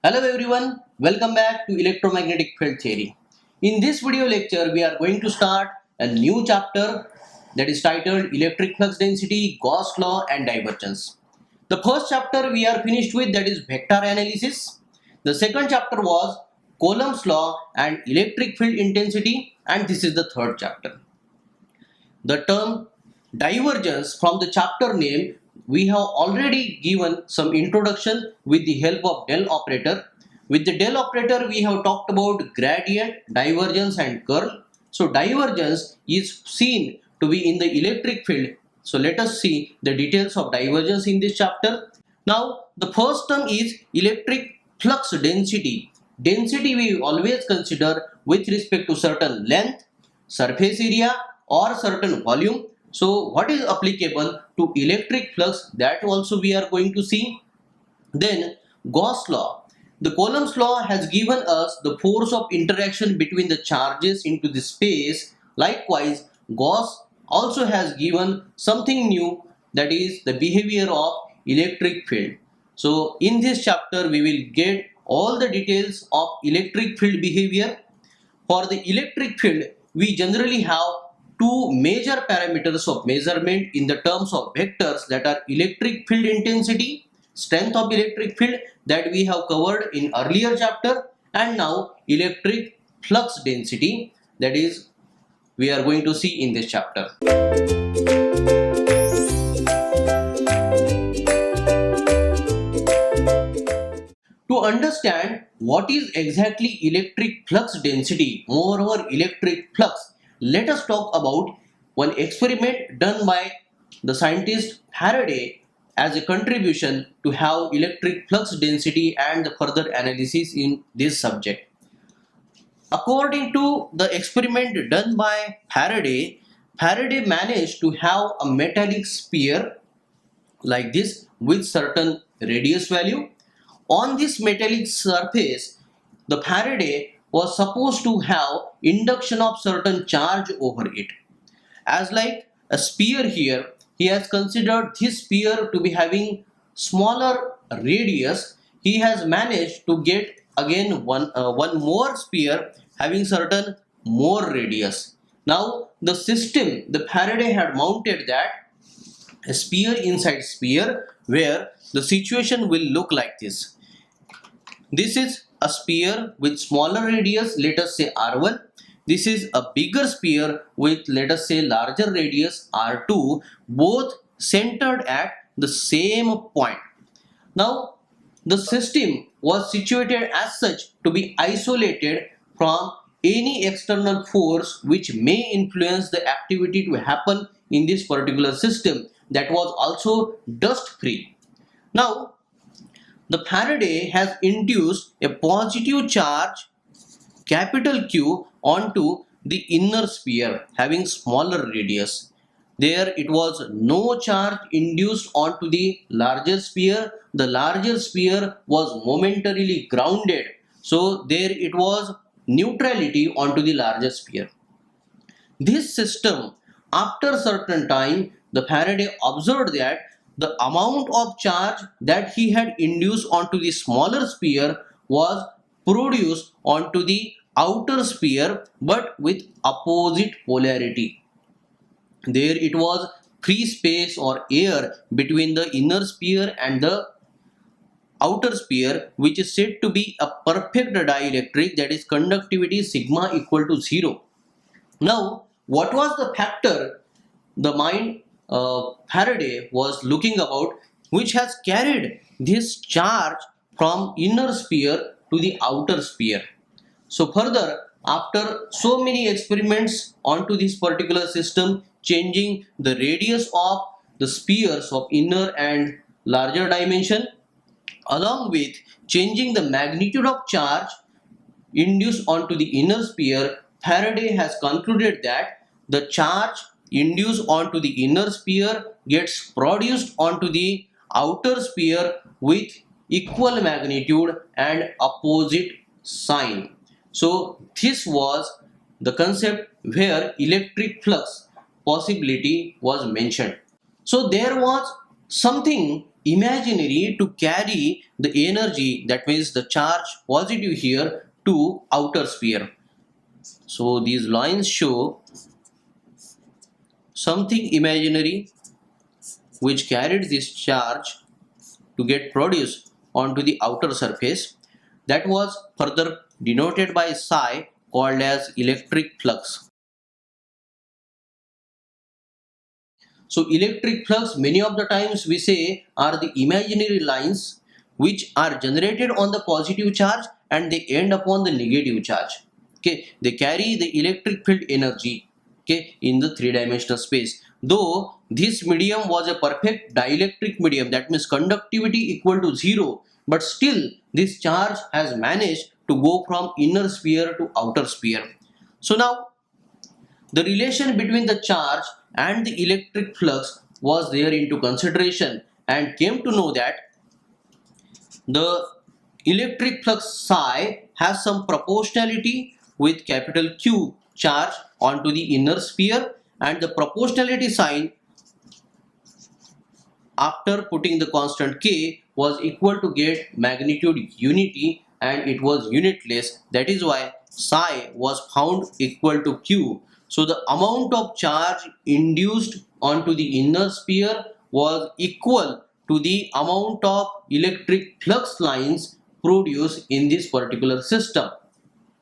Hello everyone, welcome back to electromagnetic field theory. In this video lecture, we are going to start a new chapter that is titled Electric Flux Density, Gauss Law and Divergence. The first chapter we are finished with, that is vector analysis. The second chapter was Coulomb's law and electric field intensity, and this is the third chapter. The term divergence, from the chapter name, we have already given some introduction with the help of del operator. With the del operator, we have talked about gradient, divergence and curl. So divergence is seen to be in the electric field. So let us see the details of divergence in this chapter. Now the first term is electric flux density. Density we always consider with respect to certain length, surface area or certain volume. So what is applicable to electric flux, that also we are going to see. Then Gauss law. The Coulomb's law has given us the force of interaction between the charges into the space. Likewise, Gauss also has given something new, that is the behavior of electric field. So in this chapter we will get all the details of electric field behavior. For the electric field, we generally have two major parameters of measurement in the terms of vectors, that are electric field intensity, strength of electric field, that we have covered in earlier chapter, and now electric flux density, that is we are going to see in this chapter. To understand what is exactly electric flux density, moreover electric flux, let us talk about one experiment done by the scientist Faraday as a contribution to have electric flux density and the further analysis in this subject. According to the experiment done by Faraday, Faraday managed to have a metallic sphere like this with certain radius value. On this metallic surface, the Faraday was supposed to have induction of certain charge over it. As like a sphere here, he has considered this sphere to be having smaller radius. He has managed to get again one more sphere having certain more radius. Now the system, the Faraday had mounted that a sphere inside sphere, where the situation will look like this. This is a sphere with smaller radius, let us say R1. This is a bigger sphere with, let us say, larger radius R2, both centered at the same point. Now the system was situated as such to be isolated from any external force which may influence the activity to happen in this particular system, that was also dust free. Now the Faraday has induced a positive charge capital Q onto the inner sphere having smaller radius. There it was no charge induced onto the larger sphere. The larger sphere was momentarily grounded. So there it was neutrality onto the larger sphere. This system, after certain time, the Faraday observed that the amount of charge that he had induced onto the smaller sphere was produced onto the outer sphere, but with opposite polarity. There it was free space or air between the inner sphere and the outer sphere, which is said to be a perfect dielectric, that is conductivity sigma equal to 0. Now, what was the factor the mind Faraday was looking about, which has carried this charge from inner sphere to the outer sphere? So further, after so many experiments onto this particular system, changing the radius of the spheres of inner and larger dimension, along with changing the magnitude of charge induced onto the inner sphere, Faraday has concluded that the charge induced onto the inner sphere gets produced onto the outer sphere with equal magnitude and opposite sign. So this was the concept where electric flux possibility was mentioned. So there was something imaginary to carry the energy, that means the charge positive here, to outer sphere. So these lines show something imaginary which carried this charge to get produced onto the outer surface. That was further denoted by psi, called as electric flux. So electric flux, many of the times we say, are the imaginary lines which are generated on the positive charge and they end upon the negative charge. Okay, they carry the electric field energy, okay, in the three-dimensional space. Though this medium was a perfect dielectric medium, that means conductivity equal to 0, but still this charge has managed to go from inner sphere to outer sphere. So now the relation between the charge and the electric flux was there into consideration, and came to know that the electric flux psi has some proportionality with capital Q charge onto the inner sphere, and the proportionality sign after putting the constant K was equal to get magnitude unity, and it was unitless. That is why psi was found equal to Q. So the amount of charge induced onto the inner sphere was equal to the amount of electric flux lines produced in this particular system.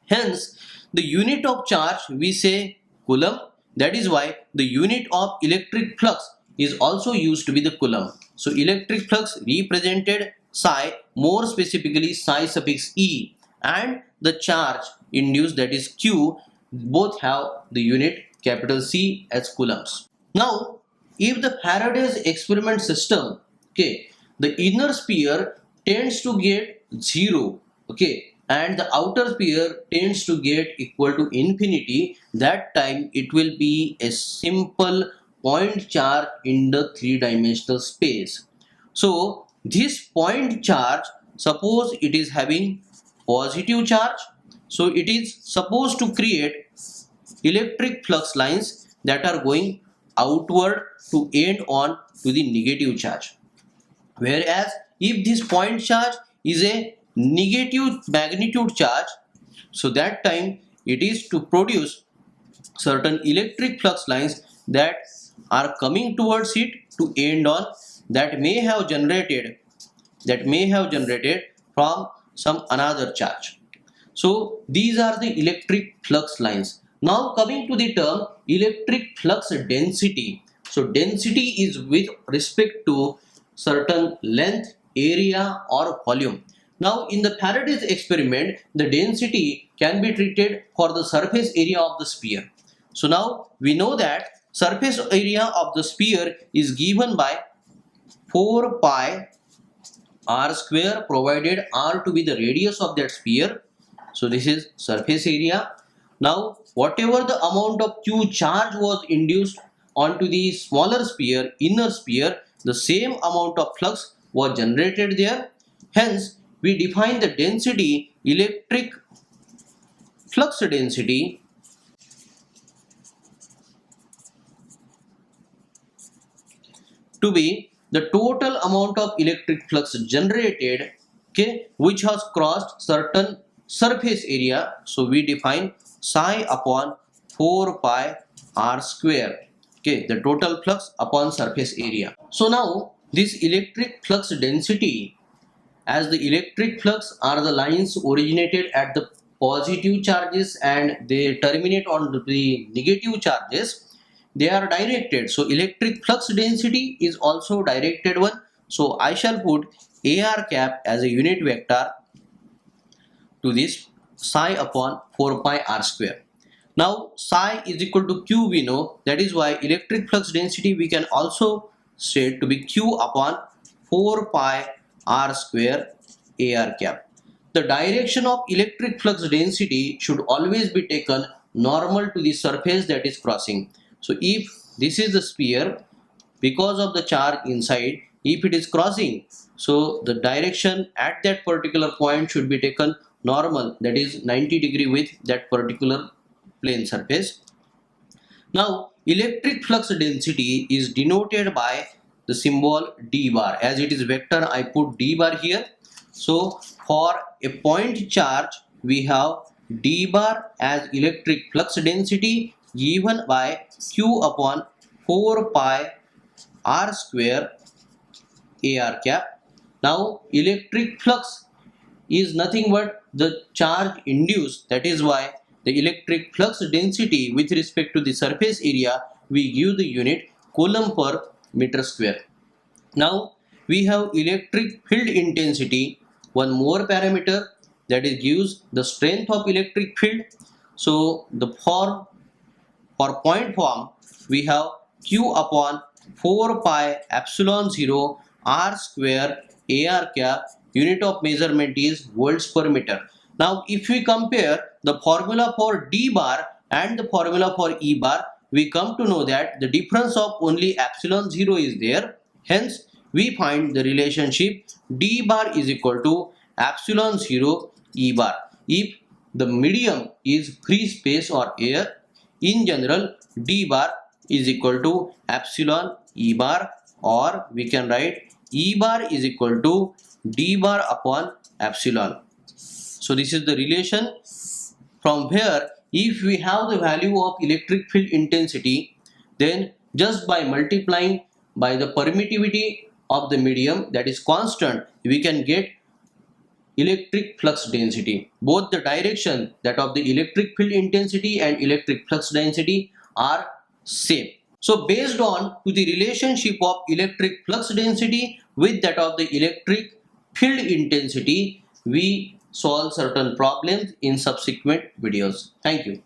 Hence, the unit of charge we say coulomb. That is why the unit of electric flux is also used to be the coulomb. So electric flux represented psi, more specifically psi suffix e, and the charge induced, that is Q, both have the unit capital C as coulombs. Now, if the Faraday's experiment system, okay, the inner sphere tends to get 0, okay, and the outer sphere tends to get equal to infinity, that time it will be a simple point charge in the three-dimensional space. So this point charge, suppose it is having positive charge, so it is supposed to create electric flux lines that are going outward to end on to the negative charge. Whereas if this point charge is a negative magnitude charge, so that time it is to produce certain electric flux lines that are coming towards it to end on, that may have generated from some another charge. So these are the electric flux lines. Now coming to the term electric flux density. So density is with respect to certain length, area or volume. Now in the Faraday's experiment, the density can be treated for the surface area of the sphere. So now we know that surface area of the sphere is given by 4 pi r square, provided r to be the radius of that sphere. So this is surface area. Now whatever the amount of Q charge was induced onto the smaller sphere, inner sphere, the same amount of flux was generated there. Hence we define the density, electric flux density, to be the total amount of electric flux generated, okay, which has crossed certain surface area. So we define psi upon 4 pi r square, okay, the total flux upon surface area. So now this electric flux density, as the electric flux are the lines originated at the positive charges and they terminate on the negative charges, they are directed. So electric flux density is also directed one. So I shall put AR cap as a unit vector to this psi upon 4 pi r square. Now psi is equal to Q we know, that is why electric flux density we can also state to be Q upon 4 pi r square AR cap. The direction of electric flux density should always be taken normal to the surface that is crossing. So if this is the sphere, because of the charge inside, if it is crossing, so the direction at that particular point should be taken normal, that is 90° with that particular plane surface. Now electric flux density is denoted by the symbol d bar. As it is vector, I put d bar here. So for a point charge, we have d bar as electric flux density given by q upon 4 pi r square ar cap. Now electric flux is nothing but the charge induced. That is why the electric flux density with respect to the surface area, we give the unit coulomb per meter square. Now we have electric field intensity, one more parameter, that is gives the strength of electric field. So the form for point form, we have q upon 4 pi epsilon 0 r square ar cap. Unit of measurement is volts per meter. Now if we compare the formula for d bar and the formula for e bar, we come to know that the difference of only epsilon 0 is there. Hence we find the relationship d bar is equal to epsilon 0 e bar. If the medium is free space or air, in general d bar is equal to epsilon e bar, or we can write e bar is equal to d bar upon epsilon. So this is the relation, from where if we have the value of electric field intensity, then just by multiplying by the permittivity of the medium, that is constant, we can get electric flux density. Both the direction, that of the electric field intensity and electric flux density, are same. So based on to the relationship of electric flux density with that of the electric field intensity, we solve certain problems in subsequent videos. Thank you.